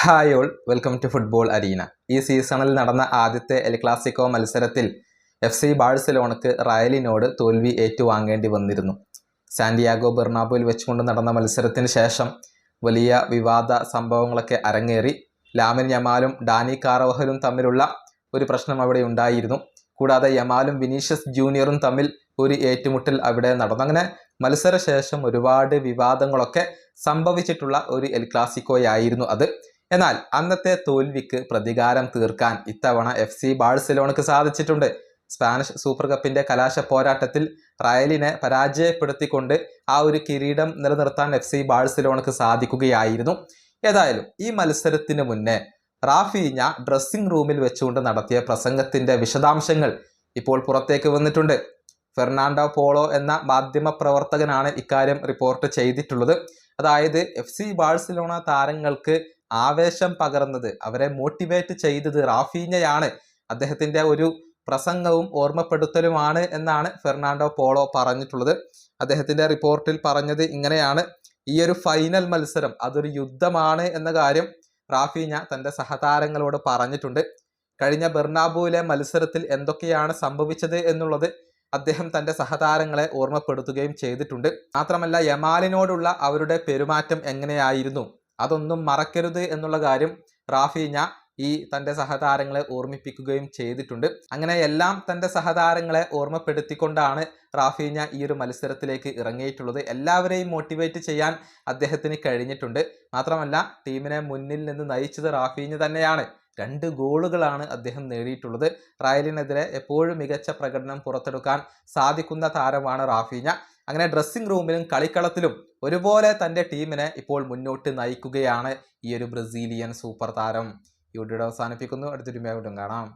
Hi all, welcome to football arena. ഈ സീസണിൽ നടന്ന ആദ്യത്തെ എൽ ക്ലാസിക്കോ മത്സരത്തിൽ FC ബാഴ്സലോണക്ക് റയലിനോട് തോൽവി ഏറ്റുവാങ്ങേണ്ടി വന്നിരുന്നു. സാന്റിയാഗോ ബെർണാബോയിൽ വെച്ചുകൊണ്ട് നടന്ന മത്സരത്തിന് ശേഷം വലിയ വിവാദ സംഭവങ്ങളൊക്കെ അരങ്ങേറി. ലാമിൻ യമാലും ഡാനി കാറവഹലും തമ്മിലുള്ള ഒരു പ്രശ്നം അവിടെ ഉണ്ടായിരുന്നു. കൂടാതെ യമാലും വിനീഷ്യസ് ജൂനിയറും തമ്മിൽ ഒരു ഏറ്റുമുട്ടൽ അവിടെ നടന്നു. അങ്ങനെ മത്സരശേഷം ഒരുപാട് വിവാദങ്ങളൊക്കെ സംഭവിച്ചിട്ടുള്ള ഒരു എൽ ക്ലാസിക്കോയായിരുന്നു അത്. എന്നാൽ അന്നത്തെ തോൽവിക്ക് പ്രതികാരം തീർക്കാൻ ഇത്തവണ FC ബാഴ്സലോണക്ക് സാധിച്ചിട്ടുണ്ട്. സ്പാനിഷ് സൂപ്പർ കപ്പിന്റെ കലാശ പോരാട്ടത്തിൽ റയലിനെ പരാജയപ്പെടുത്തിക്കൊണ്ട് ആ ഒരു കിരീടം നിലനിർത്താൻ FC ബാഴ്സലോണക്ക് സാധിക്കുകയായിരുന്നു. ഏതായാലും ഈ മത്സരത്തിന് മുന്നേ റാഫീഞ്ഞ ഡ്രസ്സിംഗ് റൂമിൽ വെച്ചുകൊണ്ട് നടത്തിയ പ്രസംഗത്തിന്റെ വിശദാംശങ്ങൾ ഇപ്പോൾ പുറത്തേക്ക് വന്നിട്ടുണ്ട്. ഫെർണാണ്ടോ പോളോ എന്ന മാധ്യമ പ്രവർത്തകനാണ് ഇക്കാര്യം റിപ്പോർട്ട് ചെയ്തിട്ടുള്ളത്. അതായത് FC ബാഴ്സലോണ താരങ്ങൾക്ക് ആവേശം പകർന്നത്, അവരെ മോട്ടിവേറ്റ് ചെയ്തത് റാഫീഞ്ഞയാണ്. അദ്ദേഹത്തിന്റെ ഒരു പ്രസംഗവും ഓർമ്മപ്പെടുത്തലുമാണ് എന്നാണ് ഫെർണാണ്ടോ പോളോ പറഞ്ഞിട്ടുള്ളത്. അദ്ദേഹത്തിന്റെ റിപ്പോർട്ടിൽ പറഞ്ഞത് ഇങ്ങനെയാണ്: ഈ ഒരു ഫൈനൽ മത്സരം അതൊരു യുദ്ധമാണ് എന്ന കാര്യം റാഫീഞ്ഞ തന്റെ സഹതാരങ്ങളോട് പറഞ്ഞിട്ടുണ്ട്. കഴിഞ്ഞ ബെർണാബോയിലെ മത്സരത്തിൽ എന്തൊക്കെയാണ് സംഭവിച്ചത് എന്നുള്ളത് അദ്ദേഹം തന്റെ സഹതാരങ്ങളെ ഓർമ്മപ്പെടുത്തുകയും ചെയ്തിട്ടുണ്ട്. മാത്രമല്ല, യമാലിനോടുള്ള അവരുടെ പെരുമാറ്റം എങ്ങനെയായിരുന്നു, അതൊന്നും മറക്കരുത് എന്നുള്ള കാര്യം റാഫീഞ്ഞ ഈ തന്റെ സഹതാരങ്ങളെ ഓർമ്മിപ്പിക്കുകയും ചെയ്തിട്ടുണ്ട്. അങ്ങനെ എല്ലാം തന്റെ സഹതാരങ്ങളെ ഓർമ്മപ്പെടുത്തിക്കൊണ്ടാണ് റാഫീഞ്ഞ ഈ ഒരു മത്സരത്തിലേക്ക് ഇറങ്ങിയിട്ടുള്ളത്. എല്ലാവരെയും മോട്ടിവേറ്റ് ചെയ്യാൻ അദ്ദേഹത്തിന് കഴിഞ്ഞിട്ടുണ്ട്. മാത്രമല്ല, ടീമിനെ മുന്നിൽ നിന്ന് നയിച്ചത് റാഫീഞ്ഞ തന്നെയാണ്. 2 ഗോളുകളാണ് അദ്ദേഹം നേടിയിട്ടുള്ളത്. റയലിനെതിരെ എപ്പോഴും മികച്ച പ്രകടനം പുറത്തെടുക്കാൻ സാധിക്കുന്ന താരമാണ് റാഫീഞ്ഞ. അങ്ങനെ ഡ്രസ്സിംഗ് റൂമിലും കളിക്കളത്തിലും ഒരുപോലെ തൻ്റെ ടീമിനെ ഇപ്പോൾ മുന്നോട്ട് നയിക്കുകയാണ് ഈ ഒരു ബ്രസീലിയൻ സൂപ്പർ താരം. ഈ വീഡിയോ അവസാനിപ്പിക്കുന്നു. അടുത്തൊരു വീഡിയോ കാണാം.